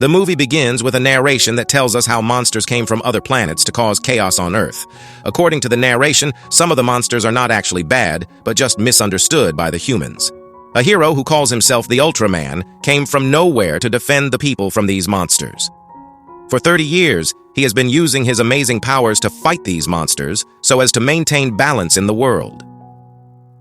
The movie begins with a narration that tells us how monsters came from other planets to cause chaos on Earth. According to the narration, some of the monsters are not actually bad, but just misunderstood by the humans. A hero who calls himself the Ultraman came from nowhere to defend the people from these monsters. For 30 years, he has been using his amazing powers to fight these monsters so as to maintain balance in the world.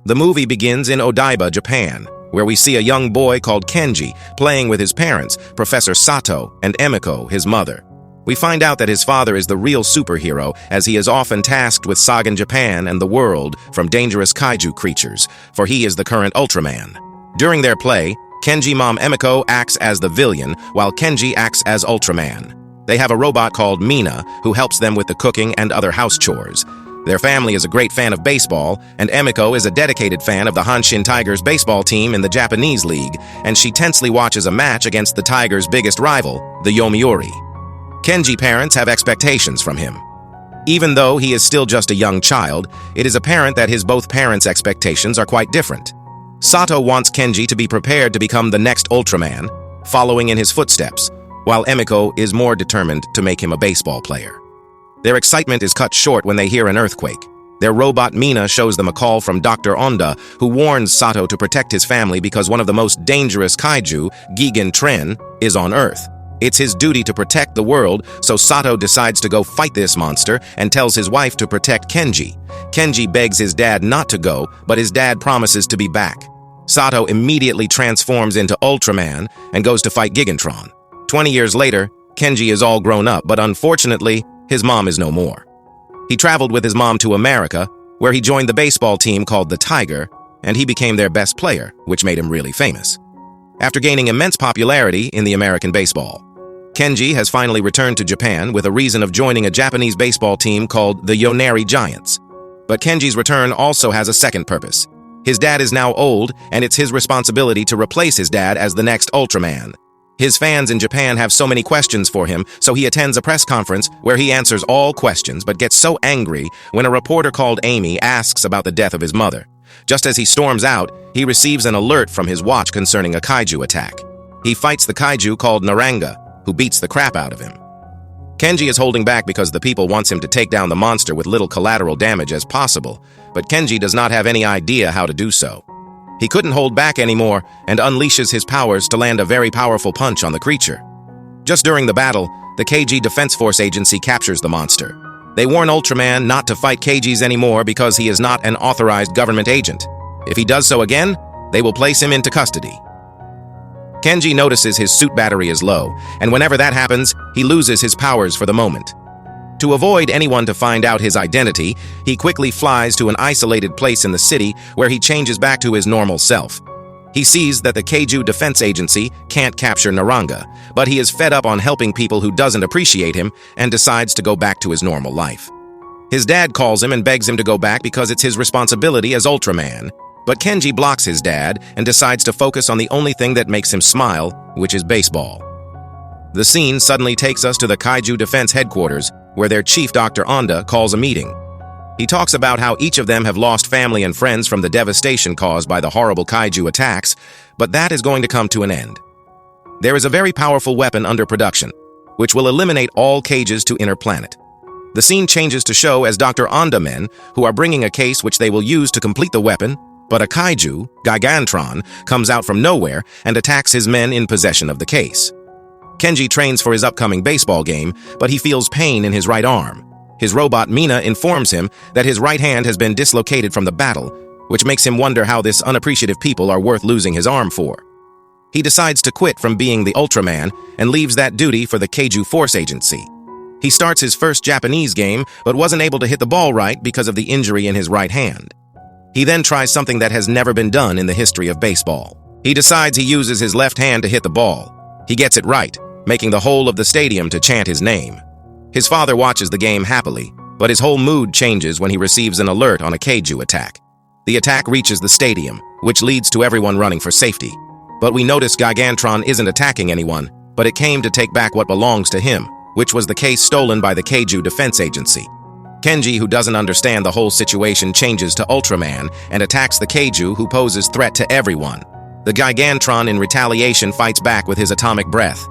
The movie begins in Odaiba, Japan, where we see a young boy called Kenji playing with his parents, Professor Sato, and Emiko, his mother. We find out that his father is the real superhero, as he is often tasked with saving Japan and the world from dangerous kaiju creatures, for he is the current Ultraman. During their play, Kenji mom Emiko acts as the villain, while Kenji acts as Ultraman. They have a robot called Mina, who helps them with the cooking and other house chores. Their family is a great fan of baseball, and Emiko is a dedicated fan of the Hanshin Tigers baseball team in the Japanese league, and she tensely watches a match against the Tigers' biggest rival, the Yomiuri. Kenji's parents have expectations from him. Even though he is still just a young child, it is apparent that his both parents' expectations are quite different. Sato wants Kenji to be prepared to become the next Ultraman, following in his footsteps, while Emiko is more determined to make him a baseball player. Their excitement is cut short when they hear an earthquake. Their robot Mina shows them a call from Dr. Onda, who warns Sato to protect his family because one of the most dangerous kaiju, Gigan Tren, is on Earth. It's his duty to protect the world, so Sato decides to go fight this monster and tells his wife to protect Kenji. Kenji begs his dad not to go, but his dad promises to be back. Sato immediately transforms into Ultraman and goes to fight Gigantron. 20 years later, Kenji is all grown up, but unfortunately, his mom is no more. He traveled with his mom to America, where he joined the baseball team called the Tiger, and he became their best player, which made him really famous. After gaining immense popularity in the American baseball, Kenji has finally returned to Japan with a reason of joining a Japanese baseball team called the Yomiuri Giants. But Kenji's return also has a second purpose. His dad is now old, and it's his responsibility to replace his dad as the next Ultraman. His fans in Japan have so many questions for him, so he attends a press conference where he answers all questions but gets so angry when a reporter called Amy asks about the death of his mother. Just as he storms out, he receives an alert from his watch concerning a kaiju attack. He fights the kaiju called Naranga, who beats the crap out of him. Kenji is holding back because the people wants him to take down the monster with little collateral damage as possible, but Kenji does not have any idea how to do so. He couldn't hold back anymore and unleashes his powers to land a very powerful punch on the creature. Just during the battle, the KG Defense Force Agency captures the monster. They warn Ultraman not to fight KGs anymore because he is not an authorized government agent. If he does so again, they will place him into custody. Kenji notices his suit battery is low, and whenever that happens, he loses his powers for the moment. To avoid anyone to find out his identity, he quickly flies to an isolated place in the city where he changes back to his normal self. He sees that the Kaiju Defense Agency can't capture Naranga, but he is fed up on helping people who doesn't appreciate him and decides to go back to his normal life. His dad calls him and begs him to go back because it's his responsibility as Ultraman. But Kenji blocks his dad and decides to focus on the only thing that makes him smile, which is baseball. The scene suddenly takes us to the Kaiju Defense headquarters, where their chief, Dr. Onda, calls a meeting. He talks about how each of them have lost family and friends from the devastation caused by the horrible kaiju attacks, but that is going to come to an end. There is a very powerful weapon under production, which will eliminate all cages to Inner Planet. The scene changes to show as Dr. Onda men, who are bringing a case which they will use to complete the weapon, but a kaiju, Gigantron, comes out from nowhere and attacks his men in possession of the case. Kenji trains for his upcoming baseball game, but he feels pain in his right arm. His robot Mina informs him that his right hand has been dislocated from the battle, which makes him wonder how this unappreciative people are worth losing his arm for. He decides to quit from being the Ultraman and leaves that duty for the Kaiju Force Agency. He starts his first Japanese game, but wasn't able to hit the ball right because of the injury in his right hand. He then tries something that has never been done in the history of baseball. He decides he uses his left hand to hit the ball. He gets it right, making the whole of the stadium to chant his name. His father watches the game happily, but his whole mood changes when he receives an alert on a kaiju attack. The attack reaches the stadium, which leads to everyone running for safety. But we notice Gigantron isn't attacking anyone, but it came to take back what belongs to him, which was the case stolen by the Kaiju Defense Agency. Kenji, who doesn't understand the whole situation, changes to Ultraman and attacks the Kaiju, who poses threat to everyone. The Gigantron in retaliation fights back with his atomic breath.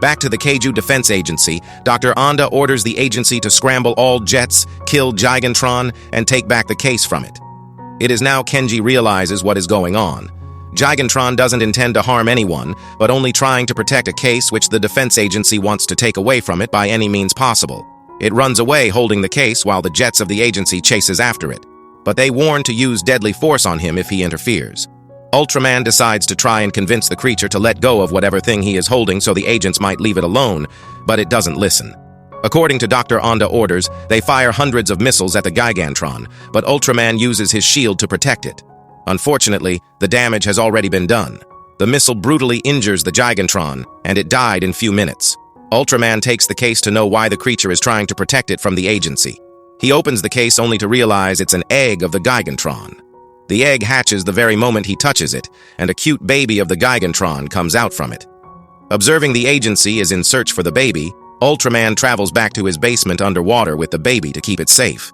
Back to the Kaiju Defense Agency, Dr. Onda orders the agency to scramble all jets, kill Gigantron, and take back the case from it. It is now Kenji realizes what is going on. Gigantron doesn't intend to harm anyone, but only trying to protect a case which the defense agency wants to take away from it by any means possible. It runs away holding the case while the jets of the agency chases after it, but they warn to use deadly force on him if he interferes. Ultraman decides to try and convince the creature to let go of whatever thing he is holding so the agents might leave it alone, but it doesn't listen. According to Dr. Onda orders, they fire hundreds of missiles at the Gigantron, but Ultraman uses his shield to protect it. Unfortunately, the damage has already been done. The missile brutally injures the Gigantron, and it died in few minutes. Ultraman takes the case to know why the creature is trying to protect it from the agency. He opens the case only to realize it's an egg of the Gigantron. The egg hatches the very moment he touches it, and a cute baby of the Gigantron comes out from it. Observing the agency is in search for the baby, Ultraman travels back to his basement underwater with the baby to keep it safe.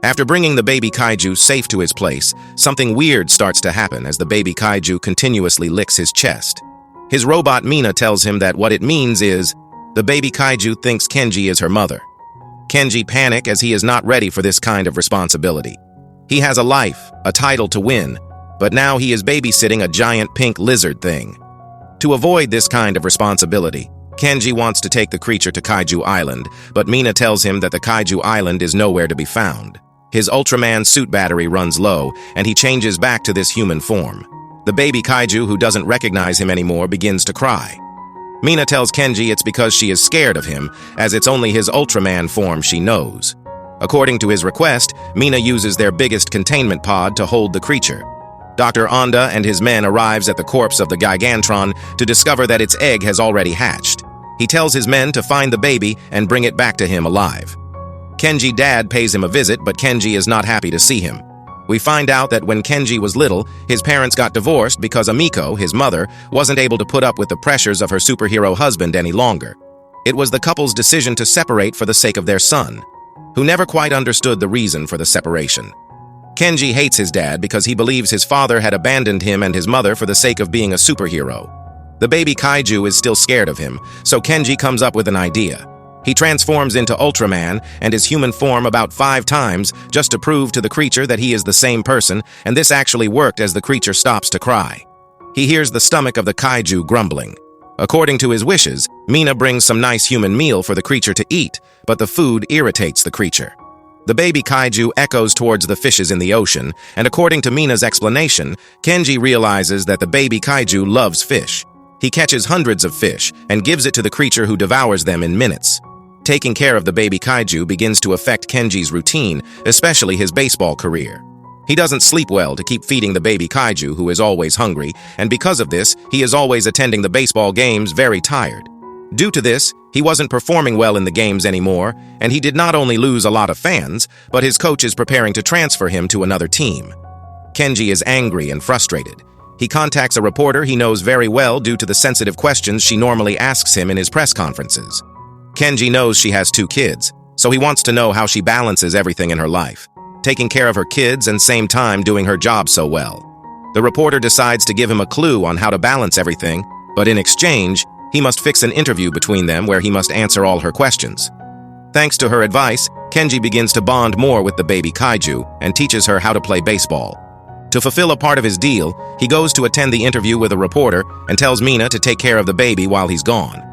After bringing the baby Kaiju safe to his place, something weird starts to happen as the baby Kaiju continuously licks his chest. His robot Mina tells him that what it means is, the baby Kaiju thinks Kenji is her mother. Kenji panics as he is not ready for this kind of responsibility. He has a life, a title to win, but now he is babysitting a giant pink lizard thing. To avoid this kind of responsibility, Kenji wants to take the creature to Kaiju Island, but Mina tells him that the Kaiju Island is nowhere to be found. His Ultraman suit battery runs low, and he changes back to this human form. The baby Kaiju, who doesn't recognize him anymore, begins to cry. Mina tells Kenji it's because she is scared of him, as it's only his Ultraman form she knows. According to his request, Mina uses their biggest containment pod to hold the creature. Dr. Onda and his men arrives at the corpse of the Gigantron to discover that its egg has already hatched. He tells his men to find the baby and bring it back to him alive. Kenji's dad pays him a visit, but Kenji is not happy to see him. We find out that when Kenji was little, his parents got divorced because Amiko, his mother, wasn't able to put up with the pressures of her superhero husband any longer. It was the couple's decision to separate for the sake of their son, who never quite understood the reason for the separation. Kenji hates his dad because he believes his father had abandoned him and his mother for the sake of being a superhero. The baby Kaiju is still scared of him, so Kenji comes up with an idea. He transforms into Ultraman and his human form about 5 times just to prove to the creature that he is the same person, and this actually worked as the creature stops to cry. He hears the stomach of the Kaiju grumbling. According to his wishes, Mina brings some nice human meal for the creature to eat, but the food irritates the creature. The baby Kaiju echoes towards the fishes in the ocean, and according to Mina's explanation, Kenji realizes that the baby Kaiju loves fish. He catches hundreds of fish and gives it to the creature who devours them in minutes. Taking care of the baby Kaiju begins to affect Kenji's routine, especially his baseball career. He doesn't sleep well to keep feeding the baby Kaiju, who is always hungry, and because of this, he is always attending the baseball games very tired. Due to this, he wasn't performing well in the games anymore, and he did not only lose a lot of fans, but his coach is preparing to transfer him to another team. Kenji is angry and frustrated. He contacts a reporter he knows very well due to the sensitive questions she normally asks him in his press conferences. Kenji knows she has 2 kids, so he wants to know how she balances everything in her life, taking care of her kids and same time doing her job so well. The reporter decides to give him a clue on how to balance everything, but in exchange, he must fix an interview between them where he must answer all her questions. Thanks to her advice, Kenji begins to bond more with the baby Kaiju and teaches her how to play baseball. To fulfill a part of his deal, he goes to attend the interview with a reporter and tells Mina to take care of the baby while he's gone.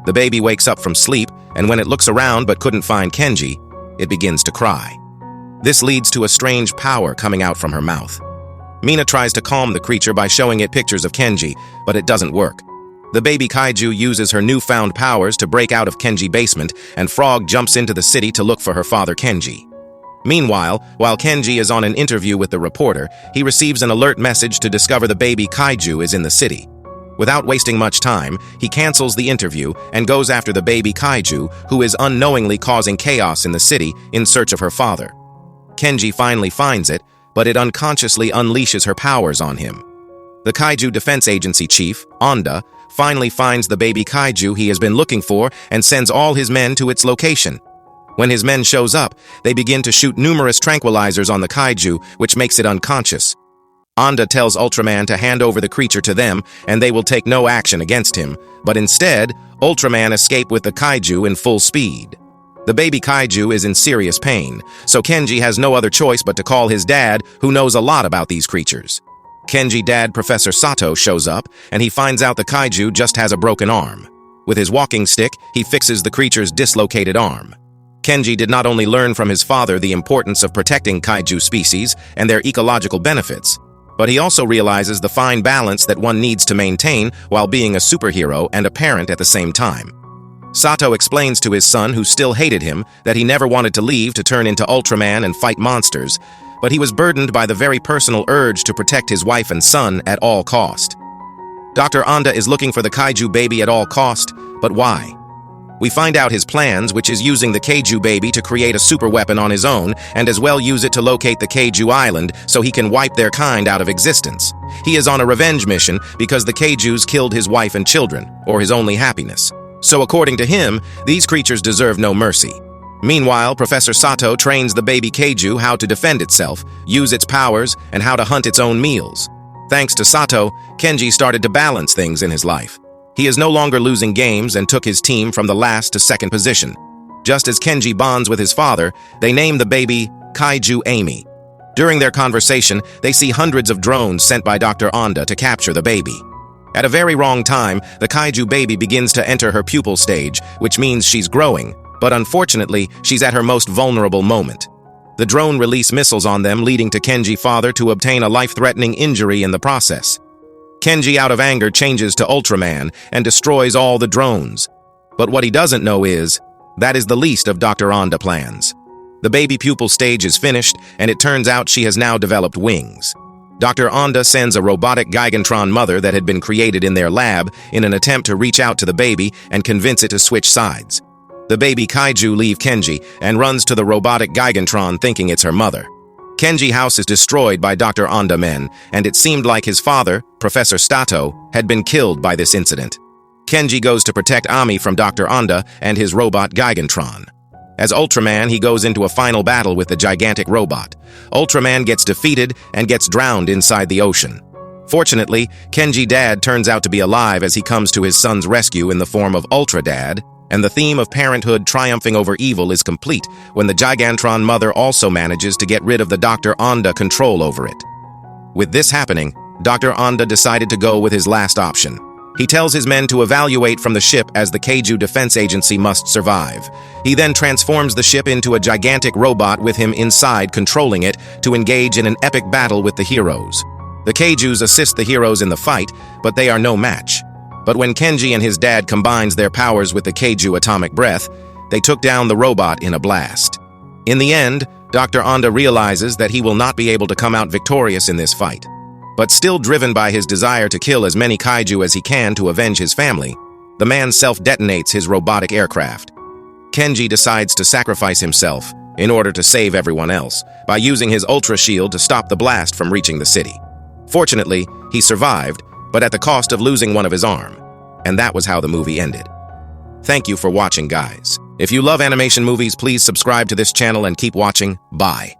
The baby wakes up from sleep, and when it looks around but couldn't find Kenji, it begins to cry. This leads to a strange power coming out from her mouth. Mina tries to calm the creature by showing it pictures of Kenji, but it doesn't work. The baby Kaiju uses her newfound powers to break out of Kenji's basement, and Frog jumps into the city to look for her father Kenji. Meanwhile, while Kenji is on an interview with the reporter, he receives an alert message to discover the baby Kaiju is in the city. Without wasting much time, he cancels the interview and goes after the baby Kaiju, who is unknowingly causing chaos in the city in search of her father. Kenji finally finds it, but it unconsciously unleashes her powers on him. The Kaiju Defense Agency chief, Onda, finally finds the baby Kaiju he has been looking for and sends all his men to its location. When his men shows up, they begin to shoot numerous tranquilizers on the Kaiju, which makes it unconscious. Onda tells Ultraman to hand over the creature to them and they will take no action against him, but instead, Ultraman escapes with the Kaiju in full speed. The baby Kaiju is in serious pain, so Kenji has no other choice but to call his dad, who knows a lot about these creatures. Kenji's dad, Professor Sato, shows up, and he finds out the Kaiju just has a broken arm. With his walking stick, he fixes the creature's dislocated arm. Kenji did not only learn from his father the importance of protecting Kaiju species and their ecological benefits, but he also realizes the fine balance that one needs to maintain while being a superhero and a parent at the same time. Sato explains to his son, who still hated him, that he never wanted to leave to turn into Ultraman and fight monsters, but he was burdened by the very personal urge to protect his wife and son at all cost. Dr. Onda is looking for the Kaiju baby at all cost, but why? We find out his plans, which is using the Kaiju baby to create a super weapon on his own, and as well use it to locate the Kaiju island so he can wipe their kind out of existence. He is on a revenge mission because the Kaijus killed his wife and children, or his only happiness. So according to him, these creatures deserve no mercy. Meanwhile, Professor Sato trains the baby Kaiju how to defend itself, use its powers, and how to hunt its own meals. Thanks to Sato, Kenji started to balance things in his life. He is no longer losing games and took his team from the last to second position. Just as Kenji bonds with his father, they name the baby Kaiju Amy. During their conversation, they see hundreds of drones sent by Dr. Onda to capture the baby. At a very wrong time, the Kaiju baby begins to enter her pupal stage, which means she's growing, but unfortunately, she's at her most vulnerable moment. The drone release missiles on them, leading to Kenji's father to obtain a life-threatening injury in the process. Kenji, out of anger, changes to Ultraman and destroys all the drones. But what he doesn't know is, that is the least of Dr. Onda plans. The baby pupal stage is finished, and it turns out she has now developed wings. Dr. Onda sends a robotic Gigantron mother that had been created in their lab in an attempt to reach out to the baby and convince it to switch sides. The baby Kaiju leaves Kenji and runs to the robotic Gigantron thinking it's her mother. Kenji's house is destroyed by Dr. Onda men, and it seemed like his father, Professor Sato, had been killed by this incident. Kenji goes to protect Ami from Dr. Onda and his robot Gigantron. As Ultraman, he goes into a final battle with the gigantic robot. Ultraman gets defeated and gets drowned inside the ocean. Fortunately, Kenji's dad turns out to be alive as he comes to his son's rescue in the form of Ultra Dad, and the theme of parenthood triumphing over evil is complete when the Gigantron mother also manages to get rid of the Dr. Onda control over it. With this happening, Dr. Onda decided to go with his last option. He tells his men to evaluate from the ship as the Kaiju Defense Agency must survive. He then transforms the ship into a gigantic robot with him inside controlling it to engage in an epic battle with the heroes. The Kaijus assist the heroes in the fight, but they are no match. But when Kenji and his dad combines their powers with the Kaiju atomic breath, they took down the robot in a blast. In the end, Dr. Onda realizes that he will not be able to come out victorious in this fight. But still driven by his desire to kill as many Kaiju as he can to avenge his family, the man self-detonates his robotic aircraft. Kenji decides to sacrifice himself in order to save everyone else by using his Ultra Shield to stop the blast from reaching the city. Fortunately, he survived, but at the cost of losing one of his arm. And that was how the movie ended. Thank you for watching, guys. If you love animation movies, please subscribe to this channel and keep watching. Bye.